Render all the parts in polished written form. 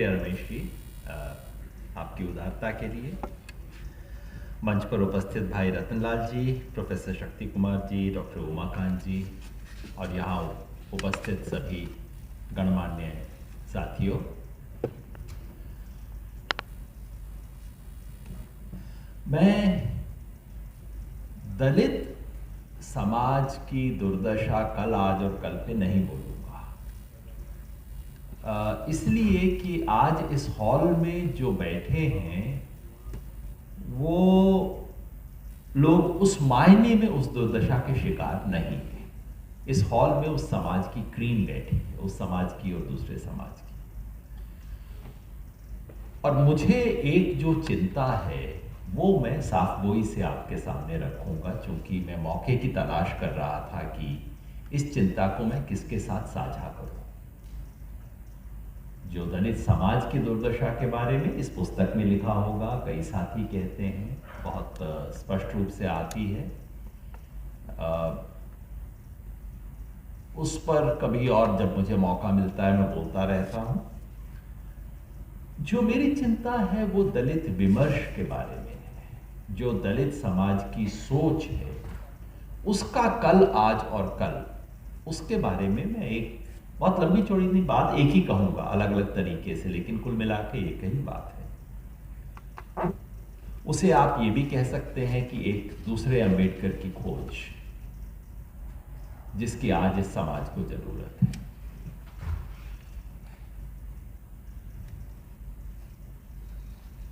शुक्रिया रमेश जी, आपकी उदारता के लिए। मंच पर उपस्थित भाई रतनलाल जी, प्रोफेसर शक्ति कुमार जी, डॉक्टर उमाकांत जी और यहाँ उपस्थित सभी गणमान्य साथियों, मैं दलित समाज की दुर्दशा कल, आज और कल पे नहीं बोलूँगा, इसलिए कि आज इस हॉल में जो बैठे हैं वो लोग उस मायने में उस दुर्दशा के शिकार नहीं है। इस हॉल में उस समाज की क्रीम बैठी है, उस समाज की और दूसरे समाज की। और मुझे एक जो चिंता है वो मैं साफ गोई से आपके सामने रखूंगा, क्योंकि मैं मौके की तलाश कर रहा था कि इस चिंता को मैं किसके साथ साझा करूं। जो दलित समाज की दुर्दशा के बारे में इस पुस्तक में लिखा होगा, कई साथी कहते हैं, बहुत स्पष्ट रूप से आती है। उस पर कभी और जब मुझे मौका मिलता है मैं बोलता रहता हूं। जो मेरी चिंता है वो दलित विमर्श के बारे में है। जो दलित समाज की सोच है उसका कल, आज और कल, उसके बारे में मैं एक बहुत लंबी चौड़ी नहीं बात एक ही कहूंगा, अलग अलग तरीके से, लेकिन कुल मिला के एक ही बात है। उसे आप ये भी कह सकते हैं कि एक दूसरे अंबेडकर की खोज, जिसकी आज इस समाज को जरूरत है।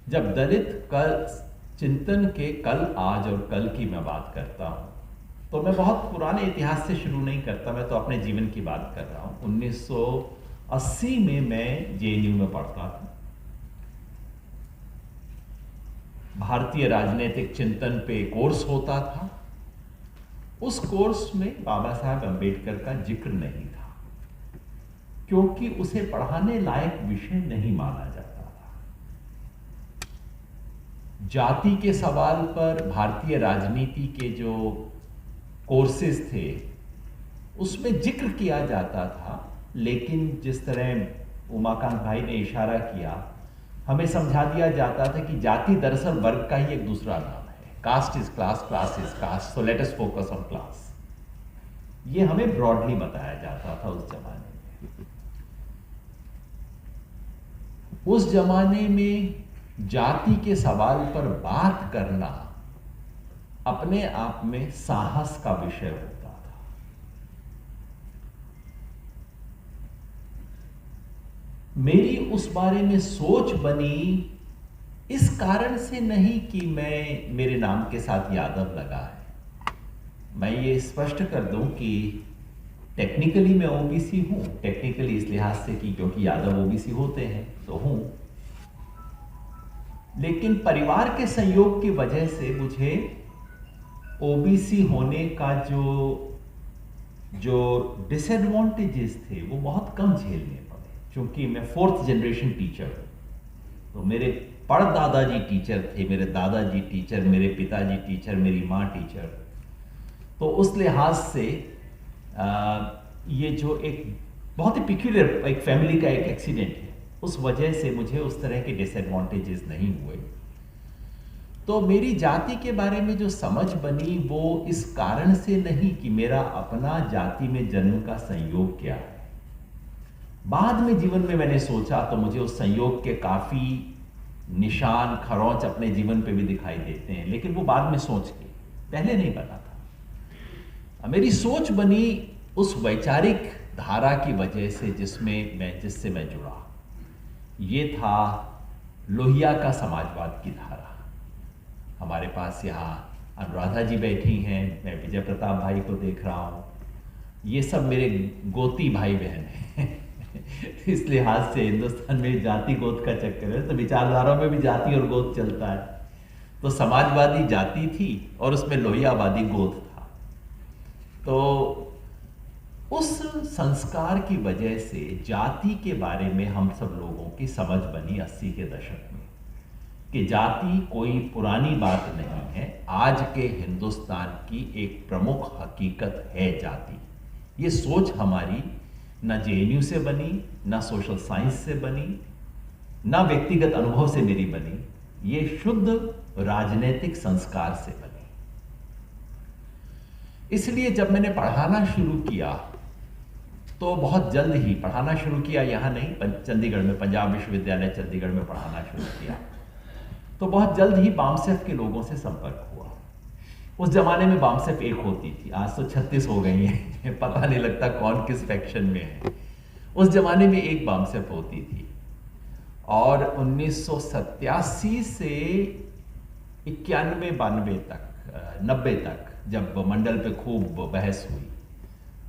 जब दलित कल चिंतन के कल, आज और कल की मैं बात करता हूं तो मैं बहुत पुराने इतिहास से शुरू नहीं करता, मैं तो अपने जीवन की बात कर रहा हूं। 1980 में मैं जेएनयू में पढ़ता था। भारतीय राजनीतिक चिंतन पे कोर्स होता था। उस कोर्स में बाबा साहब अंबेडकर का जिक्र नहीं था, क्योंकि उसे पढ़ाने लायक विषय नहीं माना जाता था। जाति के सवाल पर भारतीय राजनीति के जो कोर्सेज थे उसमें जिक्र किया जाता था, लेकिन जिस तरह उमाकांत भाई ने इशारा किया, हमें समझा दिया जाता था कि जाति दरअसल वर्ग का ही एक दूसरा नाम है। Caste is class, class is caste, so let us focus on class. ये हमें ब्रॉडली बताया जाता था उस जमाने में। उस जमाने में जाति के सवाल पर बात करना अपने आप में साहस का विषय होता था। मेरी उस बारे में सोच बनी इस कारण से नहीं कि मेरे नाम के साथ यादव लगा है। मैं ये स्पष्ट कर दूं कि टेक्निकली मैं ओबीसी हूं, टेक्निकली इस लिहाज से कि क्योंकि यादव ओबीसी होते हैं तो हूं, लेकिन परिवार के संयोग की वजह से मुझे ओबीसी होने का जो डिसएडवांटेजेस थे वो बहुत कम झेलने पड़े, क्योंकि मैं 4th जनरेशन टीचर हूं। तो मेरे परदादाजी टीचर थे, मेरे दादाजी टीचर, मेरे पिताजी टीचर, मेरी माँ टीचर। तो उस लिहाज से ये जो एक बहुत ही पिक्यूलियर एक फैमिली का एक एक्सीडेंट है, उस वजह से मुझे उस तरह के डिसएडवांटेजेस नहीं हुए। तो मेरी जाति के बारे में जो समझ बनी वो इस कारण से नहीं कि मेरा अपना जाति में जन्म का संयोग क्या है। बाद में जीवन में मैंने सोचा तो मुझे उस संयोग के काफी निशान, खरोंच अपने जीवन पे भी दिखाई देते हैं, लेकिन वो बाद में सोच के, पहले नहीं पता था। मेरी सोच बनी उस वैचारिक धारा की वजह से जिससे मैं जुड़ा। ये था लोहिया का समाजवाद की धारा। हमारे पास यहाँ अनुराधा जी बैठी हैं, मैं विजय प्रताप भाई को देख रहा हूँ, ये सब मेरे गोती भाई बहन हैं। इस लिहाज से हिंदुस्तान में जाति गोत का चक्कर है, तो विचारधारा में भी जाति और गोत चलता है। तो समाजवादी जाति थी और उसमें लोहियावादी गोत था। तो उस संस्कार की वजह से जाति के बारे में हम सब लोगों की समझ बनी 80 के दशक में कि जाति कोई पुरानी बात नहीं है, आज के हिंदुस्तान की एक प्रमुख हकीकत है जाति। ये सोच हमारी न जेएनयू से बनी, न सोशल साइंस से बनी, ना व्यक्तिगत अनुभव से मेरी बनी, ये शुद्ध राजनीतिक संस्कार से बनी। इसलिए जब मैंने पढ़ाना शुरू किया तो बहुत जल्द ही पढ़ाना शुरू किया, यहाँ नहीं, चंडीगढ़ में, पंजाब विश्वविद्यालय चंडीगढ़ में पढ़ाना शुरू किया, तो बहुत जल्द ही बामसेफ के लोगों से संपर्क हुआ। उस जमाने में बामसेफ एक होती थी, आज तो 36 हो गई हैं, पता नहीं लगता कौन किस फैक्शन में है। उस जमाने में एक बामसेफ होती थी, और 1987 से 91-92 तक, 90 तक जब मंडल पे खूब बहस हुई,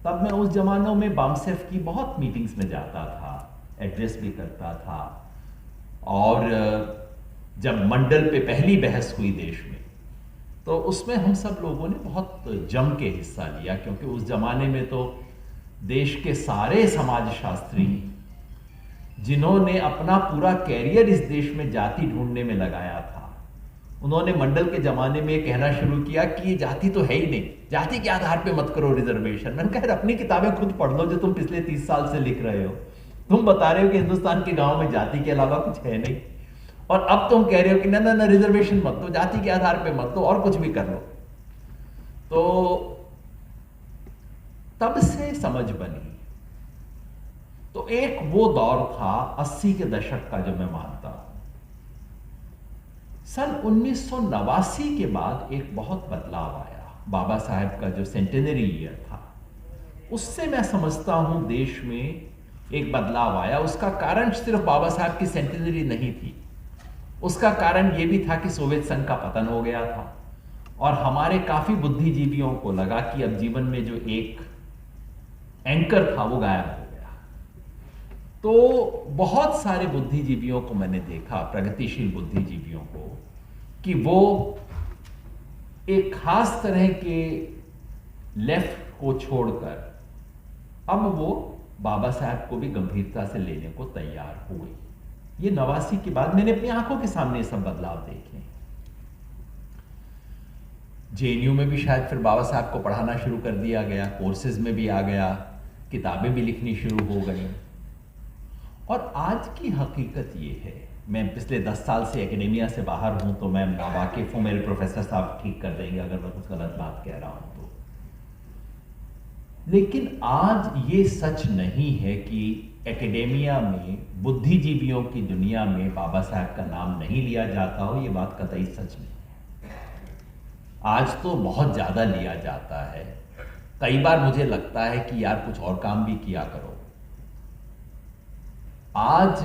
तब मैं उस जमानों में बामसेफ की बहुत मीटिंग्स में जाता था, एड्रेस भी करता था। और जब मंडल पे पहली बहस हुई देश में, तो उसमें हम सब लोगों ने बहुत जम के हिस्सा लिया, क्योंकि उस जमाने में तो देश के सारे समाजशास्त्री जिन्होंने अपना पूरा कैरियर इस देश में जाति ढूंढने में लगाया था, उन्होंने मंडल के जमाने में कहना शुरू किया कि ये जाति तो है ही नहीं, जाति के आधार पे मत करो रिजर्वेशन। मैंने कहा अपनी किताबें खुद पढ़ लो जो तुम पिछले 30 साल से लिख रहे हो। तुम बता रहे हो कि हिंदुस्तान के गांव में जाति के अलावा कुछ है नहीं, और अब तुम कह रहे हो कि ना ना ना रिजर्वेशन मत दो, जाति के आधार पे मत दो, और कुछ भी कर लो। तो तब से समझ बनी। तो एक वो दौर था 80 के दशक का जो मैं मानता हूं। सन 1989 के बाद एक बहुत बदलाव आया, बाबा साहेब का जो सेंटेनरी ईयर था, उससे मैं समझता हूं देश में एक बदलाव आया। उसका कारण सिर्फ बाबा साहब की सेंटेनरी नहीं थी, उसका कारण यह भी था कि सोवियत संघ का पतन हो गया था, और हमारे काफी बुद्धिजीवियों को लगा कि अब जीवन में जो एक एंकर था वो गायब हो गया। तो बहुत सारे बुद्धिजीवियों को मैंने देखा, प्रगतिशील बुद्धिजीवियों को, कि वो एक खास तरह के लेफ्ट को छोड़कर अब वो बाबा साहब को भी गंभीरता से लेने को तैयार हो गई। ये 89 के बाद मैंने अपनी आंखों के सामने सब बदलाव देखे। जेएनयू में भी शायद फिर बाबा साहब को पढ़ाना शुरू कर दिया गया, कोर्सेज में भी आ गया, किताबें भी लिखनी शुरू हो गई। और आज की हकीकत ये है, मैं पिछले 10 साल से एकेडेमिया से बाहर हूं, तो मैं नावाकिफ हूं, मेरे प्रोफेसर साहब ठीक कर देंगे अगर मैं कुछ गलत बात कह रहा हूं तो। लेकिन आज ये सच नहीं है कि एकेडेमिया में, बुद्धिजीवियों की दुनिया में बाबा साहब का नाम नहीं लिया जाता हो। ये बात कतई सच नहीं है। आज तो बहुत ज्यादा लिया जाता है। कई बार मुझे लगता है कि यार कुछ और काम भी किया करो। आज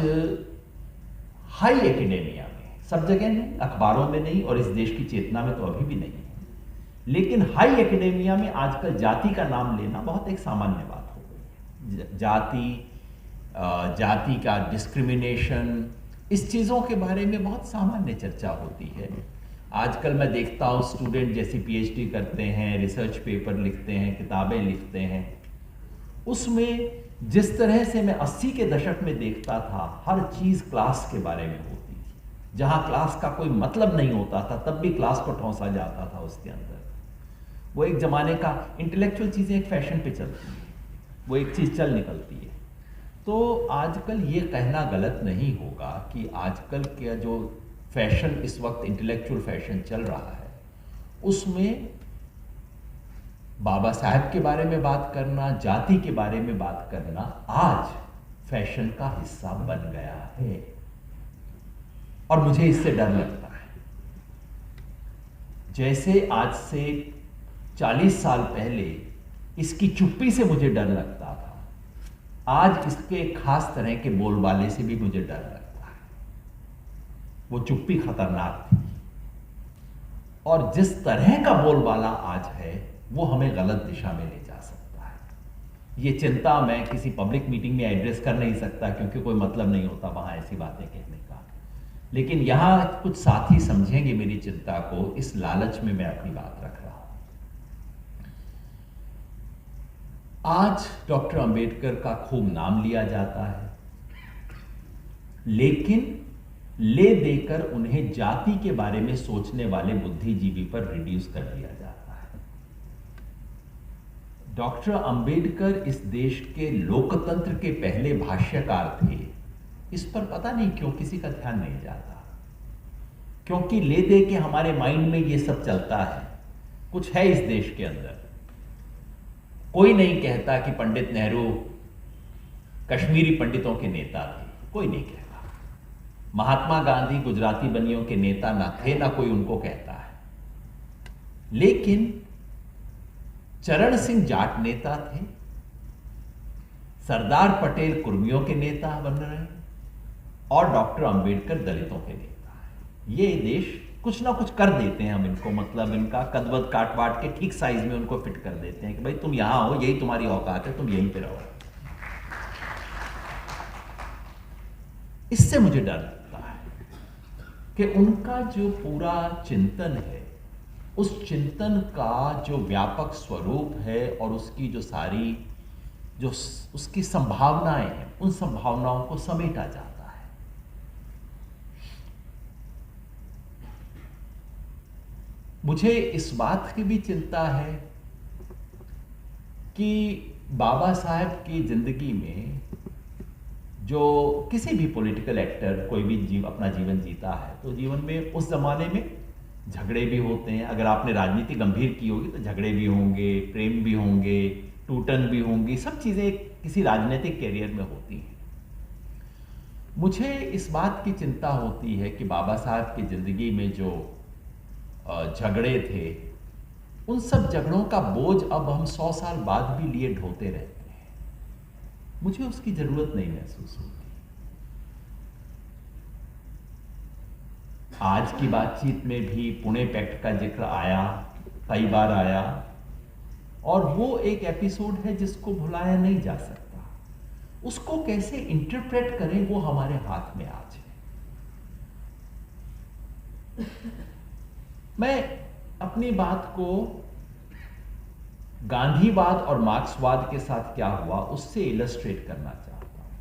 हाई एकेडेमिया में, सब जगह नहीं, अखबारों में नहीं, और इस देश की चेतना में तो अभी भी नहीं है, लेकिन हाई एकेडेमिया में आजकल जाति का नाम लेना बहुत एक सामान्य बात हो गई है। जाति का डिस्क्रिमिनेशन, इस चीज़ों के बारे में बहुत सामान्य चर्चा होती है। आजकल मैं देखता हूँ स्टूडेंट जैसी पीएचडी करते हैं, रिसर्च पेपर लिखते हैं, किताबें लिखते हैं, उसमें जिस तरह से मैं 80 के दशक में देखता था, हर चीज़ क्लास के बारे में होती थी। जहाँ क्लास का कोई मतलब नहीं होता था, तब भी क्लास को ठौंसा जाता था उसके अंदर। वो एक ज़माने का, इंटेलेक्चुअल चीज़ें एक फैशन पे चलती है, वो एक चीज़ चल निकलती है। तो आजकल ये कहना गलत नहीं होगा कि आजकल का जो फैशन इस वक्त इंटेलेक्चुअल फैशन चल रहा है, उसमें बाबा साहब के बारे में बात करना, जाति के बारे में बात करना आज फैशन का हिस्सा बन गया है, और मुझे इससे डर लगता है। जैसे आज से 40 साल पहले इसकी चुप्पी से मुझे डर लगता था, आज इसके खास तरह के बोलबाले से भी मुझे डर लगता है। वो चुप्पी खतरनाक थी, और जिस तरह का बोलबाला आज है वो हमें गलत दिशा में ले जा सकता है। ये चिंता मैं किसी पब्लिक मीटिंग में एड्रेस कर नहीं सकता, क्योंकि कोई मतलब नहीं होता वहां ऐसी बातें कहने का। लेकिन यहां कुछ साथी समझेंगे मेरी चिंता को, इस लालच में मैं अपनी बात रख रहा हूं। आज डॉक्टर अंबेडकर का खूब नाम लिया जाता है, लेकिन ले देकर उन्हें जाति के बारे में सोचने वाले बुद्धिजीवी पर रिड्यूस कर दिया जाता है। डॉक्टर अंबेडकर इस देश के लोकतंत्र के पहले भाष्यकार थे। इस पर पता नहीं क्यों किसी का ध्यान नहीं जाता, क्योंकि ले दे के हमारे माइंड में ये सब चलता है। कुछ है इस देश के अंदर। कोई नहीं कहता कि पंडित नेहरू कश्मीरी पंडितों के नेता थे, कोई नहीं कहता। महात्मा गांधी गुजराती बनियों के नेता ना थे, ना कोई उनको कहता है। लेकिन चरण सिंह जाट नेता थे, सरदार पटेल कुर्मियों के नेता बन रहे हैं, और डॉक्टर अंबेडकर दलितों के नेता हैं। ये देश कुछ ना कुछ कर देते हैं हम इनको, मतलब इनका कदवत काट वाट के ठीक साइज में उनको फिट कर देते हैं कि भाई तुम यहां हो, यही तुम्हारी औकात है, तुम यहीं पे रहो। इससे मुझे डर लगता है कि उनका जो पूरा चिंतन है, उस चिंतन का जो व्यापक स्वरूप है और उसकी जो सारी जो उसकी संभावनाएं हैं, उन संभावनाओं को समेटा जाता है। मुझे इस बात की भी चिंता है कि बाबा साहब की जिंदगी में जो किसी भी पॉलिटिकल एक्टर कोई भी अपना जीवन जीता है, तो जीवन में उस जमाने में झगड़े भी होते हैं। अगर आपने राजनीति गंभीर की होगी तो झगड़े भी होंगे, प्रेम भी होंगे, टूटन भी होंगी, सब चीजें किसी राजनीतिक कैरियर में होती हैं। मुझे इस बात की चिंता होती है कि बाबा साहब की जिंदगी में जो झगड़े थे, उन सब झगड़ों का बोझ अब हम 100 साल बाद भी लिए ढोते रहते हैं। मुझे उसकी जरूरत नहीं महसूस होती। आज की बातचीत में भी पुणे पैक्ट का जिक्र आया, कई बार आया, और वो एक एपिसोड है जिसको भुलाया नहीं जा सकता। उसको कैसे इंटरप्रेट करें वो हमारे हाथ में आज है। मैं अपनी बात को गांधीवाद और मार्क्सवाद के साथ क्या हुआ उससे इलस्ट्रेट करना चाहता हूं।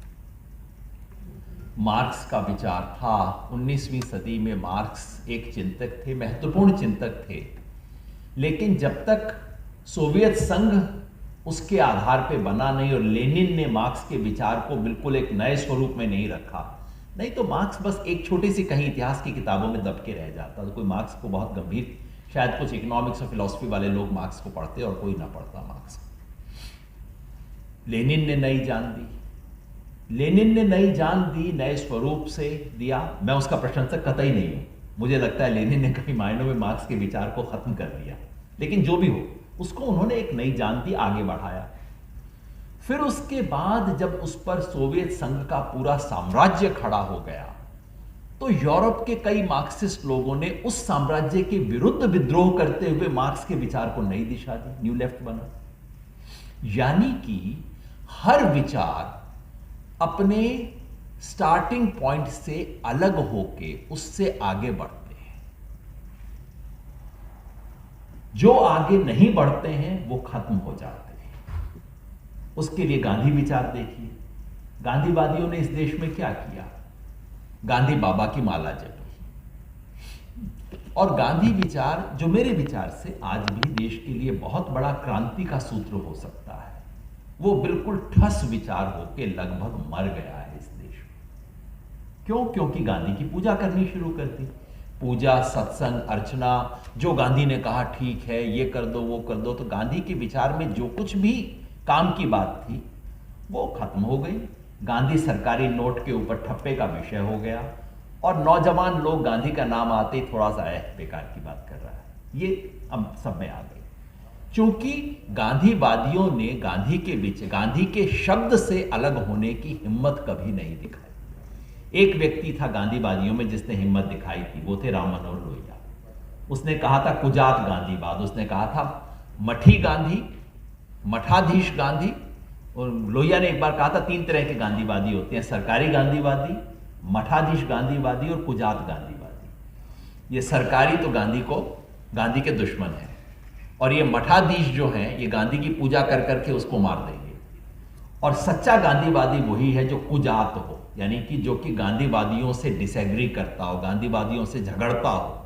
मार्क्स का विचार था, 19वीं सदी में मार्क्स एक चिंतक थे, महत्वपूर्ण चिंतक थे, लेकिन जब तक सोवियत संघ उसके आधार पे बना नहीं और लेनिन ने मार्क्स के विचार को बिल्कुल एक नए स्वरूप में नहीं रखा, नहीं तो मार्क्स बस एक छोटी सी कहीं इतिहास की किताबों में दब के रह जाता। तो कोई मार्क्स को बहुत गंभीर, शायद कुछ इकोनॉमिक्स और फिलॉसफी वाले लोग मार्क्स को पढ़ते और कोई ना पढ़ता मार्क्स। लेनिन ने नई जान दी, लेनिन ने नई जान दी, नए स्वरूप से दिया। मैं उसका प्रशंसक कतई नहीं हूं, मुझे लगता है लेनिन ने कई मायनों में मार्क्स के विचार को खत्म कर दिया, लेकिन जो भी हो उसको उन्होंने एक नई जान दी, आगे बढ़ाया। फिर उसके बाद जब उस पर सोवियत संघ का पूरा साम्राज्य खड़ा हो गया, तो यूरोप के कई मार्क्सिस्ट लोगों ने उस साम्राज्य के विरुद्ध विद्रोह करते हुए मार्क्स के विचार को नई दिशा दी, न्यू लेफ्ट बना। यानी कि हर विचार अपने स्टार्टिंग पॉइंट से अलग होके उससे आगे बढ़ते हैं। जो आगे नहीं बढ़ते हैं वो खत्म हो जाते हैं। उसके लिए गांधी विचार देखिए, गांधीवादियों ने इस देश में क्या किया। गांधी बाबा की माला जपी, और गांधी विचार जो मेरे विचार से आज भी देश के लिए बहुत बड़ा क्रांति का सूत्र हो सकता है, वो बिल्कुल ठस विचार होके लगभग मर गया है इस देश में। क्यों? क्योंकि गांधी की पूजा करनी शुरू कर दी। पूजा, सत्संग, अर्चना, जो गांधी ने कहा ठीक है, ये कर दो, वो कर दो, तो गांधी के विचार में जो कुछ भी काम की बात थी वो खत्म हो गई। गांधी सरकारी नोट के ऊपर ठप्पे का विषय हो गया, और नौजवान लोग गांधी का नाम आते ही थोड़ा सा बेकार की बात कर रहा है, ये अब सब में आ गई। क्योंकि गांधीवादियों ने गांधी के शब्द से अलग होने की हिम्मत कभी नहीं दिखाई। एक व्यक्ति था गांधीवादियों में जिसने हिम्मत दिखाई थी, वो थे राम मनोहर लोहिया। उसने कहा था कुजात गांधीवाद, उसने कहा था मठी गांधी, मठाधीश गांधी, और लोहिया ने एक बार कहा था 3 तरह के गांधीवादी होते हैं, सरकारी गांधीवादी, मठाधीश गांधीवादी और कुजात गांधीवादी। ये सरकारी तो गांधी के दुश्मन है, और ये मठाधीश जो हैं ये गांधी की पूजा कर करके उसको मार देंगे। और सच्चा गांधीवादी वही है जो कुजात हो, यानी कि जो कि गांधीवादियों से डिसएग्री करता हो, गांधीवादियों से झगड़ता हो,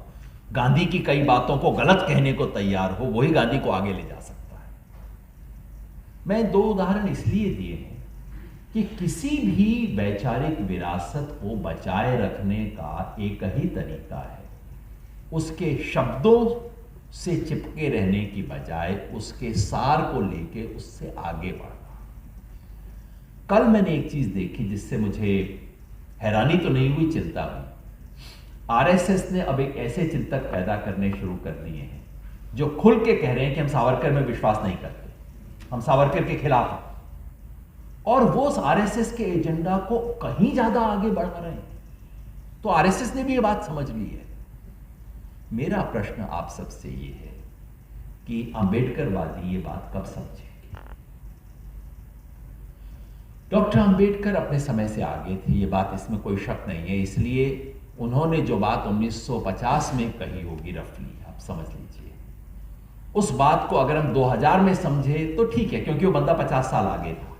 गांधी की कई बातों को गलत कहने को तैयार हो, वही गांधी को आगे ले जा सकता है। मैं 2 उदाहरण इसलिए दिए हैं कि किसी भी वैचारिक विरासत को बचाए रखने का एक ही तरीका है, उसके शब्दों से चिपके रहने की बजाय उसके सार को लेके उससे आगे बढ़ना। कल मैंने एक चीज देखी जिससे मुझे हैरानी तो नहीं हुई, चिंता हुई। आरएसएस ने अब एक ऐसे चिंतक पैदा करने शुरू कर दिए हैं जो खुल के कह रहे हैं कि हम सावरकर में विश्वास नहीं करते, हम सावरकर के खिलाफ हैं, और वो उस आरएसएस के एजेंडा को कहीं ज्यादा आगे बढ़ा रहे हैं। तो आरएसएस ने भी ये बात समझ ली है। मेरा प्रश्न आप सबसे ये है कि अंबेडकरवादी ये बात कब समझेंगे? डॉक्टर अंबेडकर अपने समय से आगे थे, ये बात इसमें कोई शक नहीं है, इसलिए उन्होंने जो बात 1950 में कही होगी रफली, आप समझ लीजिए, उस बात को अगर हम 2000 में समझे तो ठीक है, क्योंकि वो बंदा 50 साल आगे था,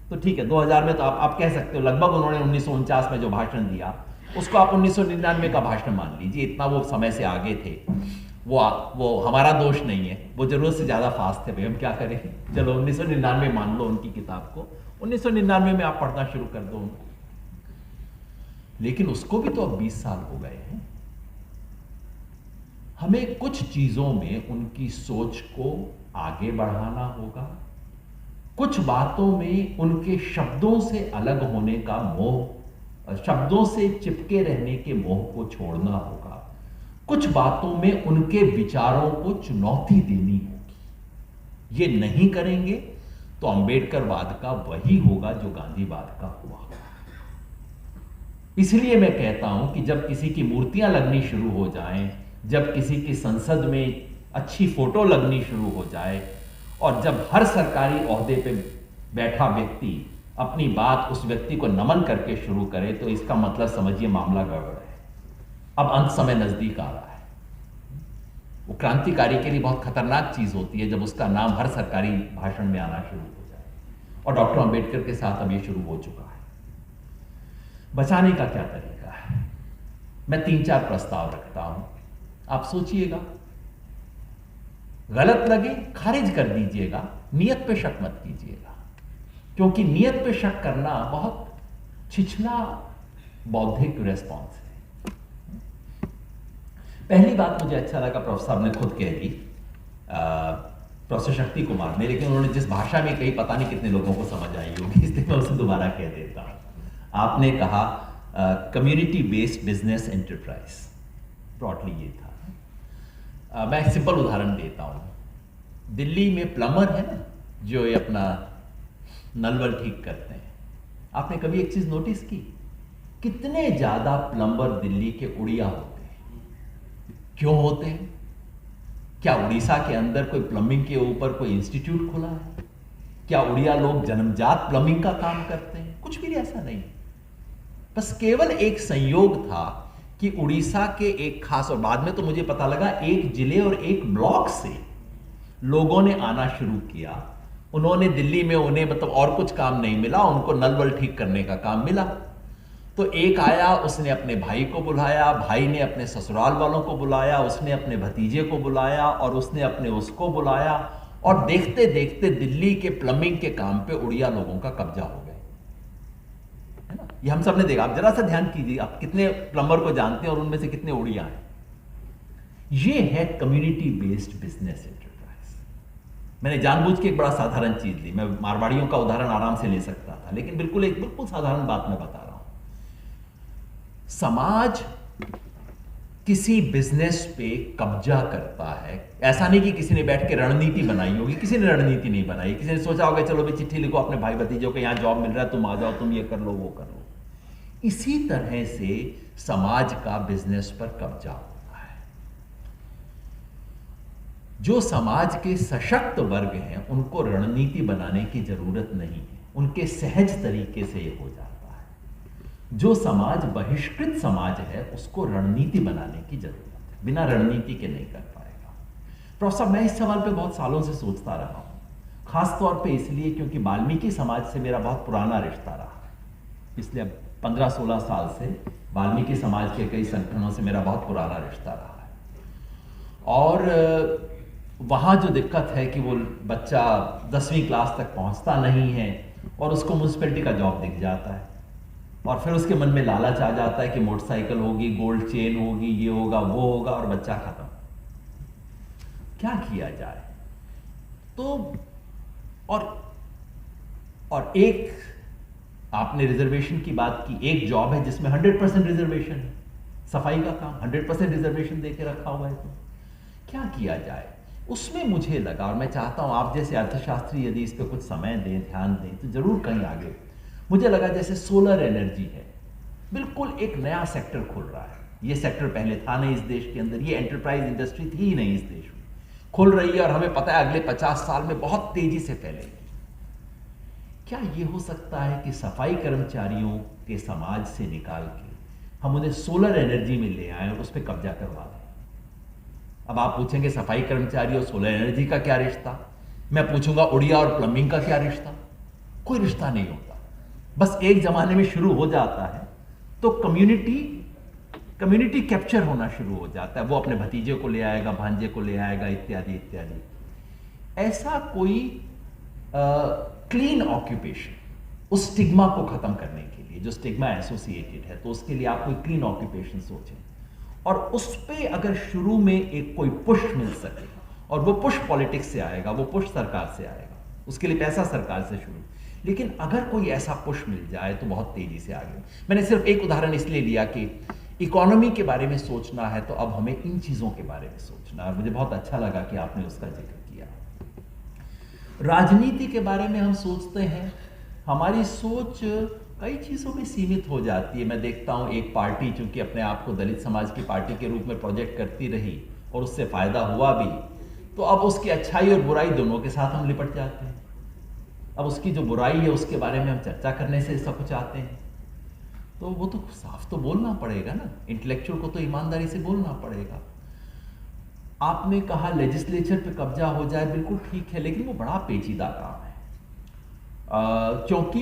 तो ठीक है। 2000 में तो आप कह सकते हो लगभग उन्होंने 1949 में जो भाषण दिया उसको आप 1999 का भाषण मान लीजिए, इतना वो समय से आगे थे। वो हमारा दोष नहीं है, वो जरूरत से ज्यादा फास्ट थे, भाई हम क्या करें। चलो 1999 मान लो उनकी किताब को, 1999 में आप पढ़ना शुरू कर दो उनको। लेकिन उसको भी तो अब 20 साल हो गए हैं। हमें कुछ चीजों में उनकी सोच को आगे बढ़ाना होगा, कुछ बातों में उनके शब्दों से अलग होने का मोह, शब्दों से चिपके रहने के मोह को छोड़ना होगा, कुछ बातों में उनके विचारों को चुनौती देनी होगी। ये नहीं करेंगे तो अंबेडकरवाद का वही होगा जो गांधीवाद का हुआ। इसलिए मैं कहता हूं कि जब किसी की मूर्तियां लगनी शुरू हो जाएं, जब किसी की संसद में अच्छी फोटो लगनी शुरू हो जाए, और जब हर सरकारी ओहदे पे बैठा व्यक्ति अपनी बात उस व्यक्ति को नमन करके शुरू करे, तो इसका मतलब समझिए मामला गड़बड़ है। अब अंत समय नजदीक आ रहा है। वो क्रांतिकारी के लिए बहुत खतरनाक चीज होती है जब उसका नाम हर सरकारी भाषण में आना शुरू हो जाए, और डॉक्टर अंबेडकर के साथ अब ये शुरू हो चुका है। बचाने का क्या तरीका है? मैं 3-4 प्रस्ताव रखता हूं, आप सोचिएगा, गलत लगे खारिज कर दीजिएगा, नियत पे शक मत कीजिएगा, क्योंकि नियत पे शक करना बहुत छिछला बौद्धिक रेस्पॉन्स है। पहली बात मुझे अच्छा लगा, प्रोफेसर साहब ने खुद कह दी, प्रोफेसर शक्ति कुमार ने, लेकिन उन्होंने जिस भाषा में कही पता नहीं कितने लोगों को समझ आई होगी, इसलिए मैं उसे दोबारा कह देता हूं। आपने कहा community based business enterprise, broadly ये था। मैं एक सिंपल उदाहरण देता हूं। दिल्ली में प्लम्बर है ना, जो ये अपना नल वल ठीक करते हैं, आपने कभी एक चीज नोटिस की? कितने ज्यादा प्लम्बर दिल्ली के उड़िया होते हैं। क्यों होते हैं? क्या उड़ीसा के अंदर कोई प्लम्बिंग के ऊपर कोई इंस्टीट्यूट खुला है? क्या उड़िया लोग जन्मजात प्लम्बिंग का काम करते हैं? कुछ भी ऐसा नहीं। बस केवल एक संयोग था कि उड़ीसा के एक खास, और बाद में तो मुझे पता लगा एक जिले और एक ब्लॉक से लोगों ने आना शुरू किया। उन्होंने दिल्ली में, उन्हें मतलब और कुछ काम नहीं मिला, उनको नल वल ठीक करने का काम मिला। तो एक आया, उसने अपने भाई को बुलाया, भाई ने अपने ससुराल वालों को बुलाया, उसने अपने भतीजे को बुलाया, और उसने अपने उसको बुलाया, और देखते देखते दिल्ली के प्लम्बिंग के काम पे उड़िया लोगों का कब्जा हो गया, है ना। ये हम सब ने देखा। आप जरा सा ध्यान कीजिए, आप कितने प्लम्बर को जानते हैं और उनमें से कितने उड़िया हैं। ये है कम्युनिटी बेस्ड बिजनेस एंटरप्राइज। मैंने जानबूझ के एक बड़ा साधारण चीज ली, मैं मारवाड़ियों का उदाहरण आराम से ले सकता था, लेकिन बिल्कुल साधारण बात मैं बता रहा हूं। समाज किसी बिजनेस पे कब्जा करता है, ऐसा नहीं कि किसी ने बैठ के रणनीति बनाई होगी, किसी ने रणनीति नहीं बनाई, किसी ने सोचा होगा चलो भाई चिट्ठी लिखो अपने भाई भतीजों को, यहां जॉब मिल रहा है, तुम आ जाओ, तुम ये कर लो वो कर लो। इसी तरह से समाज का बिजनेस पर कब्जा होता है। जो समाज के सशक्त वर्ग हैं उनको रणनीति बनाने की जरूरत नहीं है, उनके सहज तरीके से ये हो जाता है। जो समाज बहिष्कृत समाज है उसको रणनीति बनाने की जरूरत है, बिना रणनीति के नहीं कर पाएगा। प्रोफेसर, मैं इस सवाल पे बहुत सालों से सोचता रहा हूं, खास तौर पे इसलिए क्योंकि वाल्मीकि समाज से मेरा बहुत पुराना रिश्ता रहा है। इसलिए 15-16 साल से वाल्मीकि समाज के कई संगठनों से मेरा बहुत पुराना रिश्ता रहा है। और वहाँ जो दिक्कत है कि वो बच्चा 10वीं क्लास तक पहुँचता नहीं है, और उसको म्यूनसिपैलिटी का जॉब दिख जाता है और फिर उसके मन में लालच आ जाता है कि मोटरसाइकिल होगी, गोल्ड चेन होगी, ये होगा वो होगा, और बच्चा खत्म। क्या किया जाए? तो और एक आपने रिजर्वेशन की बात की, एक जॉब है जिसमें 100% रिजर्वेशन है, सफाई का काम 100% रिजर्वेशन देके रखा हुआ है। तो क्या किया जाए? उसमें मुझे लगा, और मैं चाहता हूं आप जैसे अर्थशास्त्री यदि इस पर कुछ समय दें, ध्यान दें, तो जरूर कहीं आगे मुझे लगा जैसे सोलर एनर्जी है, बिल्कुल एक नया सेक्टर खुल रहा है। ये सेक्टर पहले था नहीं इस देश के अंदर, ये एंटरप्राइज इंडस्ट्री थी ही नहीं इस देश में, खुल रही है और हमें पता है अगले 50 साल में बहुत तेजी से फैलेगी। क्या ये हो सकता है कि सफाई कर्मचारियों के समाज से निकाल के हम उन्हें सोलर एनर्जी में ले आए और उस पर कब्जा करवा दें? अब आप पूछेंगे सफाई कर्मचारी और सोलर एनर्जी का क्या रिश्ता? मैं पूछूंगा उड़िया और प्लम्बिंग का क्या रिश्ता? कोई रिश्ता नहीं होता। बस एक जमाने में शुरू हो जाता है तो कम्युनिटी कैप्चर होना शुरू हो जाता है। वो अपने भतीजे को ले आएगा, भांजे को ले आएगा, इत्यादि इत्यादि। ऐसा कोई क्लीन ऑक्यूपेशन, उस स्टिग्मा को खत्म करने के लिए, जो स्टिग्मा एसोसिएटेड है, तो उसके लिए आप कोई क्लीन ऑक्यूपेशन सोचें और उस पे अगर शुरू में एक कोई पुश मिल सके, और वो पुश पॉलिटिक्स से आएगा, वो पुश सरकार से आएगा, उसके लिए पैसा सरकार से शुरू, लेकिन अगर कोई ऐसा पुश मिल जाए तो बहुत तेजी से आगे। मैंने सिर्फ एक उदाहरण इसलिए लिया कि इकोनॉमी के बारे में सोचना है तो अब हमें इन चीजों के बारे में सोचना है। मुझे बहुत अच्छा लगा कि आपने उसका जिक्र किया। राजनीति के बारे में हम सोचते हैं, हमारी सोच कई चीजों में सीमित हो जाती है। मैं देखता हूं एक पार्टी चूंकि अपने आप को दलित समाज की पार्टी के रूप में प्रोजेक्ट करती रही और उससे फायदा हुआ भी, तो अब उसकी अच्छाई और बुराई दोनों के साथ हम लिपट जाते हैं। अब उसकी जो बुराई है उसके बारे में हम चर्चा करने से सब चाहते हैं, तो वो तो साफ तो बोलना पड़ेगा ना, इंटेलेक्चुअल को तो ईमानदारी से बोलना पड़ेगा। आपने कहा लेजिस्लेचर पे कब्जा हो जाए, बिल्कुल ठीक है, लेकिन वो बड़ा पेचीदा काम है, क्योंकि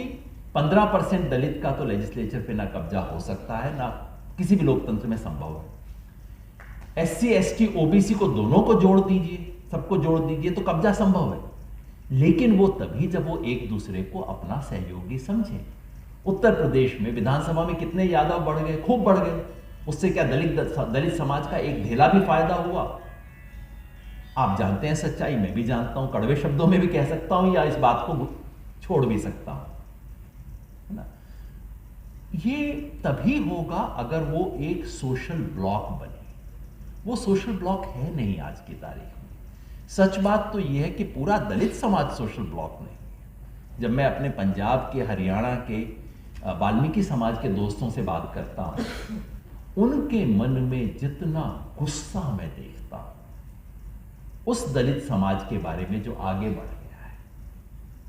15% दलित का तो लेजिस्लेचर पे ना कब्जा हो सकता है, ना किसी भी लोकतंत्र में संभव है। SC ST OBC को दोनों को जोड़ दीजिए, सबको जोड़ दीजिए तो कब्जा संभव है, लेकिन वो तभी जब वो एक दूसरे को अपना सहयोगी समझे। उत्तर प्रदेश में विधानसभा में कितने यादव बढ़ गए, खूब बढ़ गए। उससे क्या दलित समाज का एक ढेला भी फायदा हुआ? आप जानते हैं सच्चाई, मैं भी जानता हूं, कड़वे शब्दों में भी कह सकता हूं या इस बात को छोड़ भी सकता हूं, है ना। ये तभी होगा अगर वो एक सोशल ब्लॉक बने। वो सोशल ब्लॉक है नहीं आज की तारीख में। सच बात तो यह है कि पूरा दलित समाज सोशल ब्लॉक नहीं है। जब मैं अपने पंजाब के, हरियाणा के वाल्मीकि समाज के दोस्तों से बात करता हूं, उनके मन में जितना गुस्सा मैं देखता हूं उस दलित समाज के बारे में जो आगे बढ़ गया है,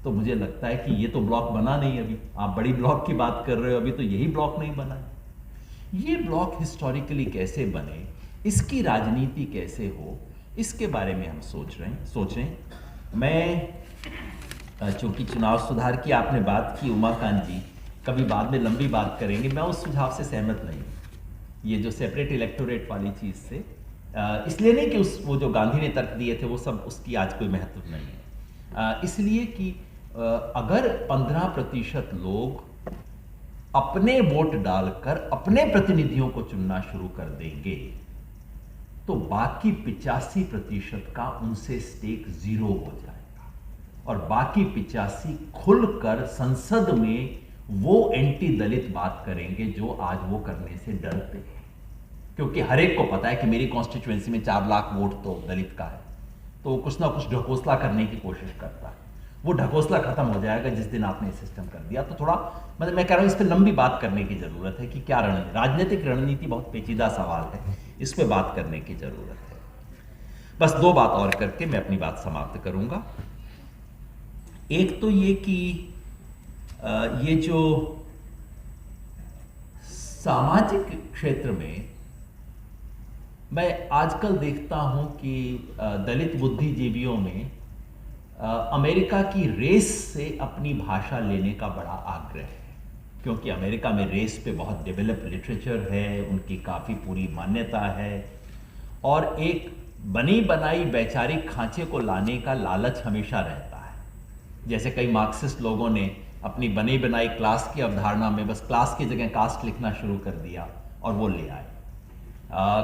तो मुझे लगता है कि ये तो ब्लॉक बना नहीं। अभी आप बड़ी ब्लॉक की बात कर रहे हो, अभी तो यही ब्लॉक नहीं बना है। ये ब्लॉक हिस्टोरिकली कैसे बने, इसकी राजनीति कैसे हो, इसके बारे में हम सोचें। मैं चूंकि चुनाव सुधार की आपने बात की उमाकांत जी, कभी बाद में लंबी बात करेंगे, मैं उस सुझाव से सहमत नहीं हूं। ये जो सेपरेट इलेक्टोरेट वाली चीज से, इसलिए नहीं कि वो जो गांधी ने तर्क दिए थे वो सब, उसकी आज कोई महत्व नहीं है, इसलिए कि अगर 15% लोग अपने वोट डालकर अपने प्रतिनिधियों को चुनना शुरू कर देंगे तो बाकी 85% का उनसे स्टेक 0 हो जाएगा, और बाकी 85 खुलकर संसद में वो एंटी दलित बात करेंगे जो आज वो करने से डरते हैं। क्योंकि हर एक को पता है कि मेरी कॉन्स्टिट्यूएंसी में 4 लाख वोट तो दलित का है, तो वो कुछ ना कुछ ढकोसला करने की कोशिश करता है। वो ढकोसला खत्म हो जाएगा जिस दिन आपने सिस्टम कर दिया। तो थोड़ा मतलब मैं कह रहा हूं इस पर लंबी बात करने की जरूरत है कि क्या राजनीतिक रणनीति बहुत पेचीदा सवाल है, इस पर बात करने की जरूरत है। बस 2 बात और करके मैं अपनी बात समाप्त करूंगा। एक तो ये कि ये जो सामाजिक क्षेत्र में मैं आजकल देखता हूं कि दलित बुद्धिजीवियों में अमेरिका की रेस से अपनी भाषा लेने का बड़ा आग्रह है, क्योंकि अमेरिका में रेस पे बहुत डेवलप लिटरेचर है, उनकी काफ़ी पूरी मान्यता है, और एक बनी बनाई वैचारिक खांचे को लाने का लालच हमेशा रहता है। जैसे कई मार्क्सिस्ट लोगों ने अपनी बनी बनाई क्लास की अवधारणा में बस क्लास की जगह कास्ट लिखना शुरू कर दिया और वो ले आए।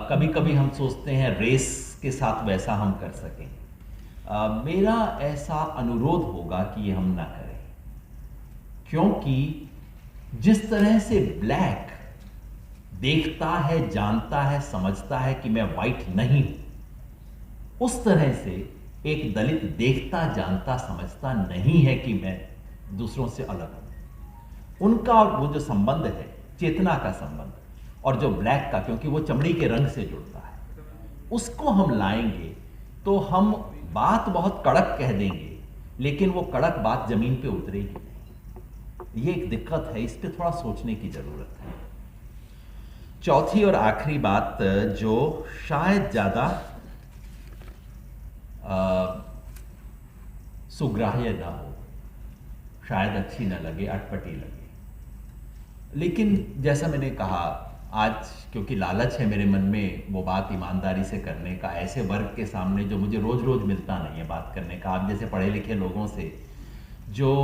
कभी कभी हम सोचते हैं रेस के साथ वैसा हम कर सकें। मेरा ऐसा अनुरोध होगा कि ये हम ना करें, क्योंकि जिस तरह से ब्लैक देखता है, जानता है, समझता है कि मैं वाइट नहीं हूं, उस तरह से एक दलित देखता, जानता, समझता नहीं है कि मैं दूसरों से अलग हूं। उनका और वो जो संबंध है, चेतना का संबंध, और जो ब्लैक का, क्योंकि वो चमड़ी के रंग से जुड़ता है, उसको हम लाएंगे तो हम बात बहुत कड़क कह देंगे, लेकिन वो कड़क बात जमीन पे उतरेगी नहीं। ये एक दिक्कत है, इस पे थोड़ा सोचने की जरूरत है। चौथी और आखिरी बात जो शायद ज्यादा सुग्राह्य ना हो, शायद अच्छी ना लगे, अटपटी लगे, लेकिन जैसा मैंने कहा, आज क्योंकि लालच है मेरे मन में वो बात ईमानदारी से करने का, ऐसे वर्ग के सामने जो मुझे रोज रोज मिलता नहीं है बात करने का, आप जैसे पढ़े लिखे लोगों से जो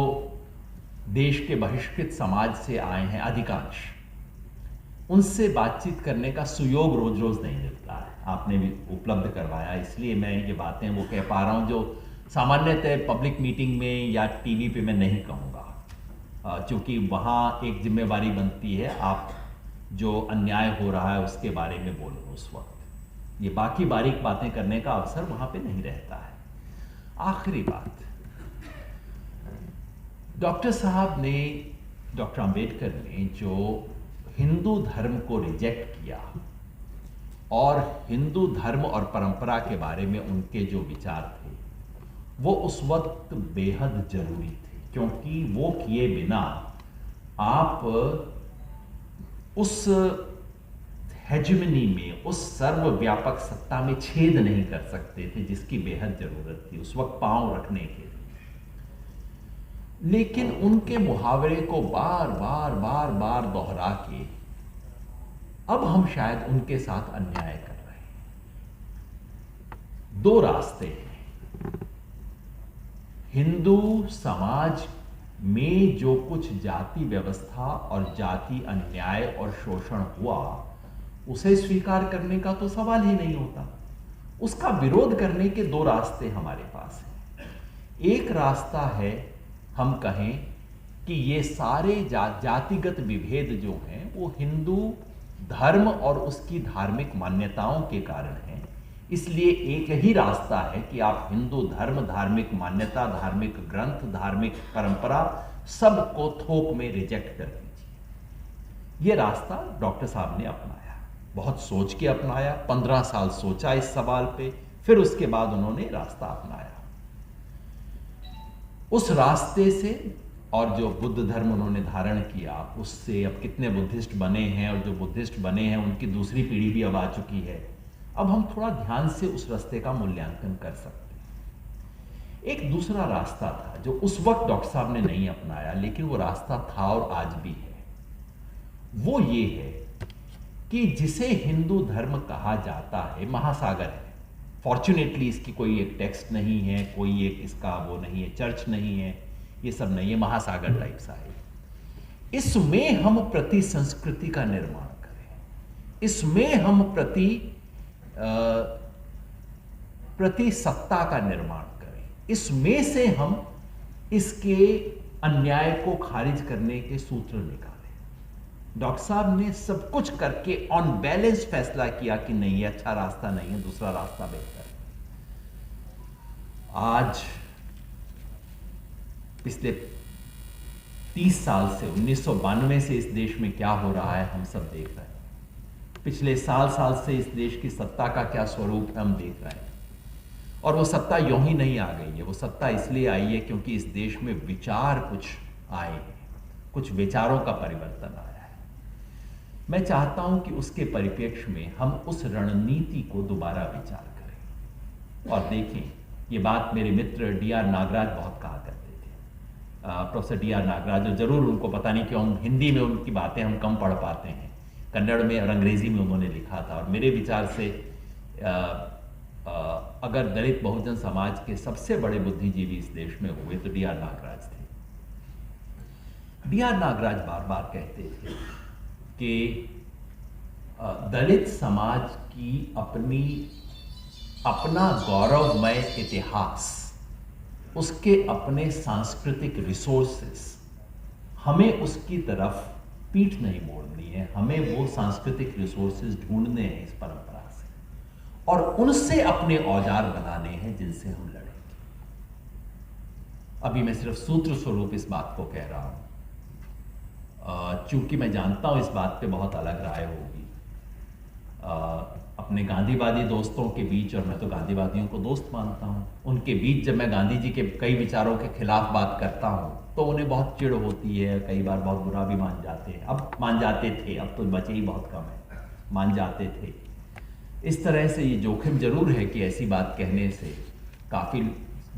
देश के बहिष्कृत समाज से आए हैं अधिकांश, उनसे बातचीत करने का सुयोग रोज रोज नहीं मिलता है। आपने भी उपलब्ध करवाया, इसलिए मैं ये बातें वो कह पा रहा हूँ जो सामान्यतः पब्लिक मीटिंग में या टीवी पे मैं नहीं कहूँगा, क्योंकि वहाँ एक जिम्मेवारी बनती है, आप जो अन्याय हो रहा है उसके बारे में बोलो उस वक्त, ये बाकी बारीक बातें करने का अवसर वहाँ पे नहीं रहता है। आखिरी बात, डॉक्टर साहब ने, डॉक्टर अंबेडकर ने जो हिंदू धर्म को रिजेक्ट किया और हिंदू धर्म और परंपरा के बारे में उनके जो विचार थे वो उस वक्त बेहद जरूरी थे, क्योंकि वो किए बिना आप उस हेजेमनी में, उस सर्वव्यापक सत्ता में छेद नहीं कर सकते थे जिसकी बेहद जरूरत थी उस वक्त पांव रखने के लिए। लेकिन उनके मुहावरे को बार बार बार बार दोहरा के अब हम शायद उनके साथ अन्याय कर रहे हैं। दो रास्ते हैं। हिंदू समाज में जो कुछ जाति व्यवस्था और जाति अन्याय और शोषण हुआ उसे स्वीकार करने का तो सवाल ही नहीं होता। उसका विरोध करने के दो रास्ते हमारे पास हैं। एक रास्ता है, हम कहें कि ये सारे जातिगत विभेद जो हैं वो हिंदू धर्म और उसकी धार्मिक मान्यताओं के कारण हैं, इसलिए एक ही रास्ता है कि आप हिंदू धर्म, धार्मिक मान्यता, धार्मिक ग्रंथ, धार्मिक परंपरा सबको थोक में रिजेक्ट कर दीजिए। ये रास्ता डॉक्टर साहब ने अपनाया, बहुत सोच के अपनाया, 15 साल सोचा इस सवाल पे, फिर उसके बाद उन्होंने रास्ता अपनाया। उस रास्ते से और जो बुद्ध धर्म उन्होंने धारण किया उससे अब कितने बुद्धिस्ट बने हैं, और जो बुद्धिस्ट बने हैं उनकी दूसरी पीढ़ी भी अब आ चुकी है। अब हम थोड़ा ध्यान से उस रास्ते का मूल्यांकन कर सकते हैं। एक दूसरा रास्ता था जो उस वक्त डॉक्टर साहब ने नहीं अपनाया, लेकिन वो रास्ता था और आज भी है। वो ये है कि जिसे हिंदू धर्म कहा जाता है, महासागर है। फॉर्चुनेटली इसकी कोई एक टेक्स्ट नहीं है, कोई एक इसका वो नहीं है, चर्च नहीं है, ये सब नहीं है, महासागर टाइप सा है। इसमें हम प्रति संस्कृति का निर्माण करें, इसमें हम प्रति सत्ता का निर्माण करें, इसमें से हम इसके अन्याय को खारिज करने के सूत्र निकालें। डॉक्टर साहब ने सब कुछ करके ऑन बैलेंस फैसला किया कि नहीं, ये अच्छा रास्ता नहीं है, दूसरा रास्ता बेहतर है। आज पिछले 30 साल से, 1992 से इस देश में क्या हो रहा है हम सब देख रहे हैं। पिछले साल से इस देश की सत्ता का क्या स्वरूप है हम देख रहे हैं। और वो सत्ता यूं ही नहीं आ गई है, वो सत्ता इसलिए आई है क्योंकि इस देश में विचार कुछ आए हैं, कुछ विचारों का परिवर्तन आया है। मैं चाहता हूं कि उसके परिप्रेक्ष्य में हम उस रणनीति को दोबारा विचार करें और देखें। ये बात मेरे मित्र D.R. नागराज बहुत कहा करते थे, प्रोफेसर D.R. नागराज, जो जरूर उनको पता नहीं क्यों हिंदी में उनकी बातें हम कम पढ़ पाते हैं, कन्नड़ में और अंग्रेजी में उन्होंने लिखा था। और मेरे विचार से अगर दलित बहुजन समाज के सबसे बड़े बुद्धिजीवी इस देश में हुए तो D.R. नागराज थे। D.R. नागराज बार बार कहते थे कि दलित समाज की अपना गौरवमय इतिहास, उसके अपने सांस्कृतिक रिसोर्सेस, हमें उसकी तरफ पीठ नहीं मोड़नी है, हमें वो सांस्कृतिक रिसोर्सेज ढूंढने हैं इस परंपरा से, और उनसे अपने औजार बनाने हैं जिनसे हम लड़ेंगे। अभी मैं सिर्फ सूत्र स्वरूप इस बात को कह रहा हूं, चूंकि मैं जानता हूं इस बात पे बहुत अलग राय होगी अपने गांधीवादी दोस्तों के बीच, और मैं तो गांधीवादियों को दोस्त मानता हूं, उनके बीच जब मैं गांधी जी के कई विचारों के खिलाफ बात करता हूं तो उन्हें बहुत चिढ़ होती है, कई बार बहुत बुरा भी मान जाते हैं। अब मान जाते थे, अब तो बचे ही बहुत कम है, मान जाते थे। इस तरह से ये जोखिम जरूर है कि ऐसी बात कहने से काफ़ी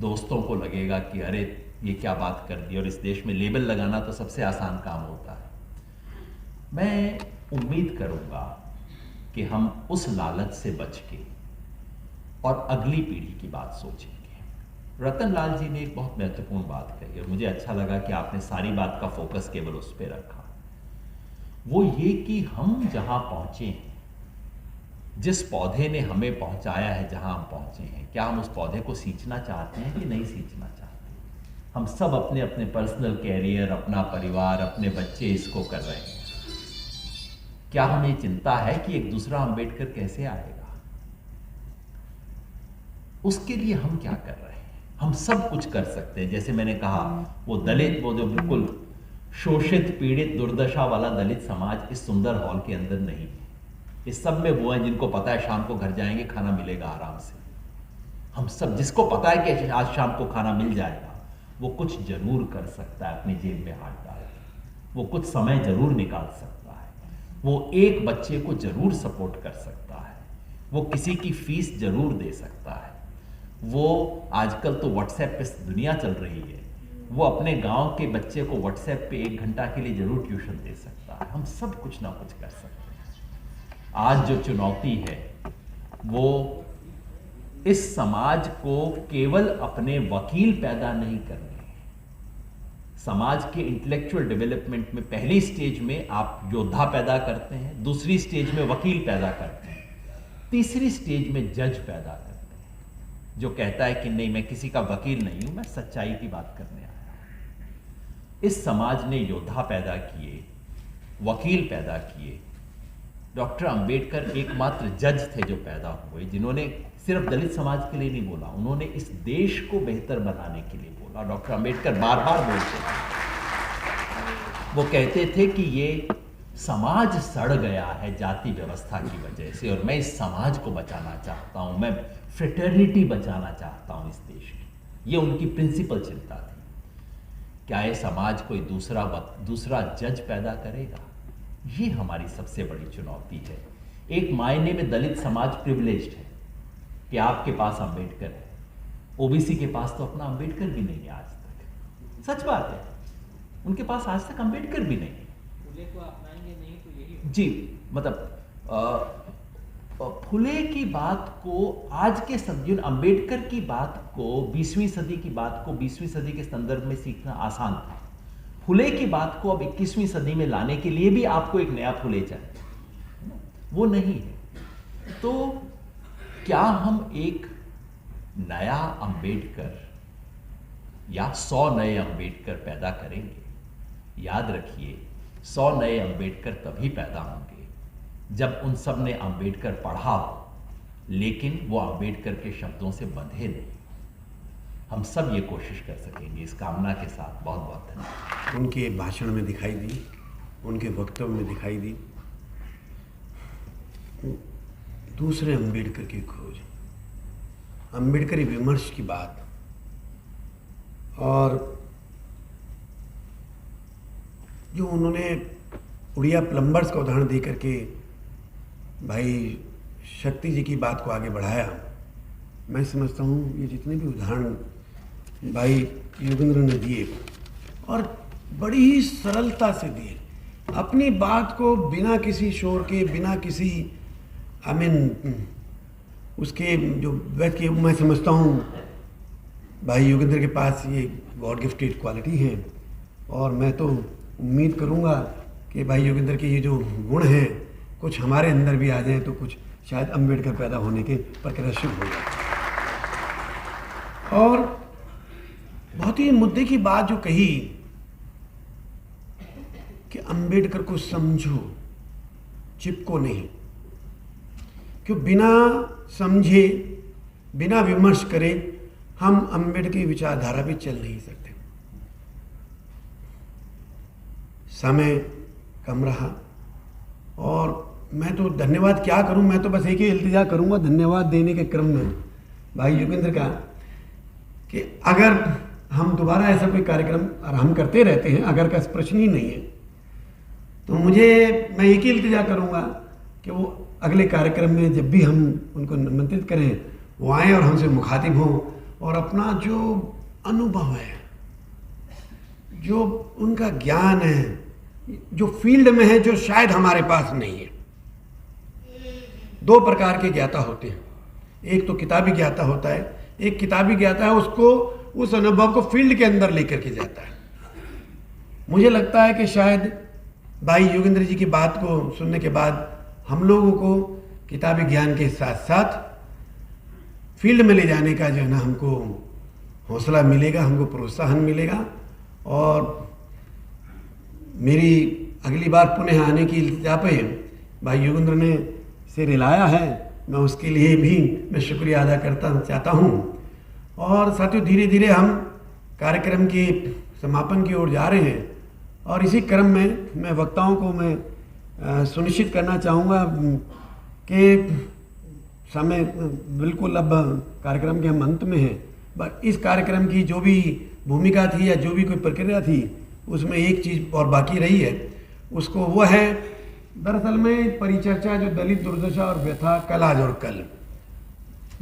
दोस्तों को लगेगा कि अरे ये क्या बात कर दी, और इस देश में लेबल लगाना तो सबसे आसान काम होता है। मैं उम्मीद करूंगा कि हम उस लालच से बच के और अगली पीढ़ी की बात सोचेंगे। रतन लाल जी ने एक बहुत महत्वपूर्ण बात कही और मुझे अच्छा लगा कि आपने सारी बात का फोकस केवल उस पर रखा। वो ये कि हम जहां पहुंचे हैं, जिस पौधे ने हमें पहुंचाया है जहां हम पहुंचे हैं, क्या हम उस पौधे को सींचना चाहते हैं कि नहीं सींचना चाहते? हम सब अपने अपने पर्सनल कैरियर, अपना परिवार, अपने बच्चे इसको कर रहे हैं। क्या हमें चिंता है कि एक दूसरा अंबेडकर कैसे आएगा? उसके लिए हम क्या कर रहे हैं? हम सब कुछ कर सकते हैं। जैसे मैंने कहा, वो दलित, वो जो बिल्कुल शोषित, पीड़ित, दुर्दशा वाला दलित समाज इस सुंदर हॉल के अंदर नहीं है। इस सब में वो हैं जिनको पता है शाम को घर जाएंगे, खाना मिलेगा आराम से। हम सब, जिसको पता है कि आज शाम को खाना मिल जाएगा, वो कुछ जरूर कर सकता है अपनी जेब में हाथ डाल के। वो कुछ समय जरूर निकाल सकता है, वो एक बच्चे को जरूर सपोर्ट कर सकता है, वो किसी की फीस जरूर दे सकता है, वो आजकल तो व्हाट्सएप पे दुनिया चल रही है, वो अपने गांव के बच्चे को व्हाट्सएप पे 1 घंटा के लिए जरूर ट्यूशन दे सकता है। हम सब कुछ ना कुछ कर सकते हैं। आज जो चुनौती है वो इस समाज को केवल अपने वकील पैदा नहीं करने हैं। समाज के इंटेलेक्चुअल डेवलपमेंट में पहली स्टेज में आप योद्धा पैदा करते हैं, दूसरी स्टेज में वकील पैदा करते हैं, तीसरी स्टेज में जज पैदा करते हैं जो कहता है कि नहीं, मैं किसी का वकील नहीं हूं, मैं सच्चाई की बात करने आया हूं। इस समाज ने योद्धा पैदा किए, वकील पैदा किए। डॉक्टर अंबेडकर एकमात्र जज थे जो पैदा हुए जिन्होंने सिर्फ दलित समाज के लिए नहीं बोला, उन्होंने इस देश को बेहतर बनाने के लिए बोला। डॉक्टर अंबेडकर बार बार बोलते थे, वो कहते थे कि ये समाज सड़ गया है जाति व्यवस्था की वजह से, और मैं इस समाज को बचाना चाहता हूं, मैं फ्रेटर्निटी बचाना चाहता हूं इस देश की। ये उनकी प्रिंसिपल चिंता थी। क्या ये समाज कोई दूसरा जज पैदा करेगा? ये हमारी सबसे बड़ी चुनौती है। एक मायने में दलित समाज प्रिविलेज्ड है कि आपके पास अंबेडकर है। ओबीसी के पास तो अपना अंबेडकर भी नहीं है आज तक। सच बात है, उनके पास आज तक अंबेडकर भी नहीं है। फुले को अपनाएंगे नहीं तो यही जी, मतलब फुले की बात को, आज के सदियों, अंबेडकर की बात को, 20वीं सदी की बात को 20वीं सदी के संदर्भ में सीखना आसान था। फुले की बात को अब 21वीं सदी में लाने के लिए भी आपको एक नया फुले चाहिए, वो नहीं है। तो क्या हम एक नया अंबेडकर या 100 नए अंबेडकर पैदा करेंगे? याद रखिए, 100 नए अंबेडकर तभी पैदा होंगे जब उन सब ने अंबेडकर पढ़ा हो, लेकिन वो अंबेडकर के शब्दों से बंधे नहीं। हम सब ये कोशिश कर सकेंगे, इस कामना के साथ बहुत बहुत धन्यवाद। उनके भाषण में दिखाई दी, उनके वक्तव्य में दिखाई दी दूसरे अंबेडकर की खोज, अंबेडकरी विमर्श की बात। और जो उन्होंने उड़िया प्लम्बर्स का उदाहरण दे करके भाई शक्ति जी की बात को आगे बढ़ाया, मैं समझता हूँ ये जितने भी उदाहरण भाई योगेंद्र ने दिए और बड़ी ही सरलता से दिए, अपनी बात को बिना किसी शोर के, बिना किसी उसके जो व्यक्ति के, मैं समझता हूँ भाई योगेंद्र के पास ये गॉड गिफ्टेड क्वालिटी है। और मैं तो उम्मीद करूँगा कि भाई योगेंद्र के ये जो गुण हैं कुछ हमारे अंदर भी आ जाएं तो कुछ शायद अम्बेडकर पैदा होने के प्रक्रिया शुरू हो जाए। और बहुत ही मुद्दे की बात जो कही कि अम्बेडकर को समझो, चिपको नहीं, क्यों बिना समझे बिना विमर्श करे हम अम्बेडकर की विचारधारा भी चल नहीं सकते। समय कम रहा और मैं तो धन्यवाद क्या करूं, मैं तो बस एक ही इल्तिजा करूंगा धन्यवाद देने के क्रम में भाई योगेंद्र का कि अगर हम दोबारा ऐसा कोई कार्यक्रम, और हम करते रहते हैं, अगर का प्रश्न ही नहीं है, तो मैं एक ही इल्तिजा करूंगा कि वो अगले कार्यक्रम में जब भी हम उनको निमंत्रित करें वो आएँ और हमसे मुखातिब हों और अपना जो अनुभव है, जो उनका ज्ञान है, जो फील्ड में है, जो शायद हमारे पास नहीं है। दो प्रकार के ज्ञाता होते हैं, एक तो किताबी ज्ञाता होता है, एक किताबी ज्ञाता है उसको उस अनुभव को फील्ड के अंदर लेकर के जाता है। मुझे लगता है कि शायद भाई योगेंद्र जी की बात को सुनने के बाद हम लोगों को किताबी ज्ञान के साथ साथ फील्ड में ले जाने का जो है ना हमको हौसला मिलेगा, हमको प्रोत्साहन मिलेगा। और मेरी अगली बार पुनः आने की इल्तिजा पे भाई योगेंद्र ने से रिलाया है, मैं उसके लिए भी मैं शुक्रिया अदा करता चाहता हूँ। और साथियों धीरे धीरे हम कार्यक्रम के समापन की ओर जा रहे हैं और इसी क्रम में मैं वक्ताओं को मैं सुनिश्चित करना चाहूँगा कि समय बिल्कुल अब कार्यक्रम के हम अंत में हैं, बस इस कार्यक्रम की जो भी भूमिका थी या जो भी कोई प्रक्रिया थी उसमें एक चीज़ और बाकी रही है, उसको वो है दरअसल में परिचर्चा जो दलित दुर्दशा और व्यथा कल आज और कल।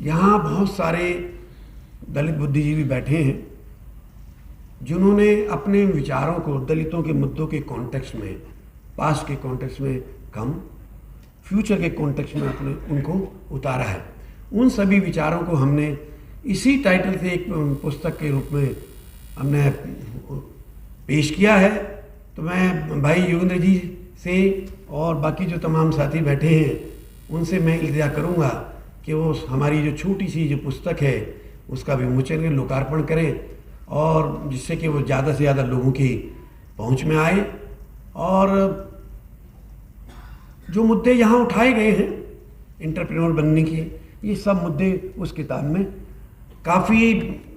यहाँ बहुत सारे दलित बुद्धिजीवी बैठे हैं जिन्होंने अपने विचारों को दलितों के मुद्दों के कॉन्टेक्स्ट में, पास्ट के कॉन्टेक्स्ट में कम, फ्यूचर के कॉन्टेक्स्ट में अपने उनको उतारा है। उन सभी विचारों को हमने इसी टाइटल से एक पुस्तक के रूप में हमने पेश किया है। तो मैं भाई योगेंद्र जी से और बाकी जो तमाम साथी बैठे हैं उनसे मैं इल्तिजा करूंगा कि वो हमारी जो छोटी सी जो पुस्तक है उसका विमोचन करें, लोकार्पण करें और जिससे कि वो ज़्यादा से ज़्यादा लोगों की पहुंच में आए। और जो मुद्दे यहाँ उठाए गए हैं एंटरप्रेन्योर बनने के, ये सब मुद्दे उस किताब में काफ़ी,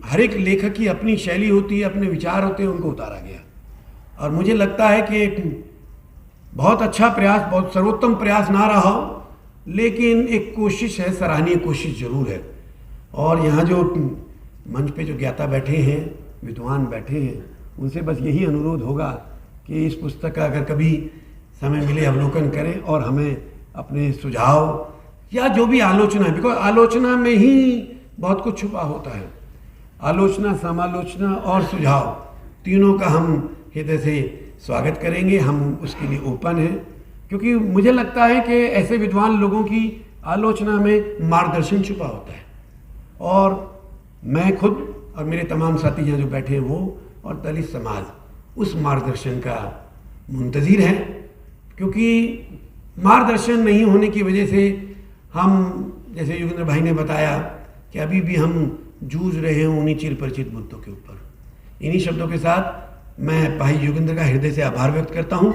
हर एक लेखक की अपनी शैली होती है, अपने विचार होते हैं, उनको उतारा गया। और मुझे लगता है कि बहुत अच्छा प्रयास, बहुत सर्वोत्तम प्रयास ना रहा हो, लेकिन एक कोशिश है, सराहनीय कोशिश जरूर है। और यहाँ जो मंच पे जो ज्ञाता बैठे हैं, विद्वान बैठे हैं, उनसे बस यही अनुरोध होगा कि इस पुस्तक का अगर कभी समय मिले अवलोकन करें और हमें अपने सुझाव या जो भी आलोचना, बिकॉज आलोचना में ही बहुत कुछ छुपा होता है, आलोचना, समालोचना और सुझाव तीनों का हम हृदय से स्वागत करेंगे। हम उसके लिए ओपन हैं, क्योंकि मुझे लगता है कि ऐसे विद्वान लोगों की आलोचना में मार्गदर्शन छुपा होता है। और मैं खुद और मेरे तमाम साथी यहाँ जो बैठे हैं वो और दलित समाज उस मार्गदर्शन का मुंतज़िर है, क्योंकि मार्गदर्शन नहीं होने की वजह से हम, जैसे योगेंद्र भाई ने बताया कि अभी भी हम जूझ रहे हैं उन्हीं चिर परिचित मुद्दों के ऊपर। इन्हीं शब्दों के साथ मैं भाई योगेंद्र का हृदय से आभार व्यक्त करता हूँ।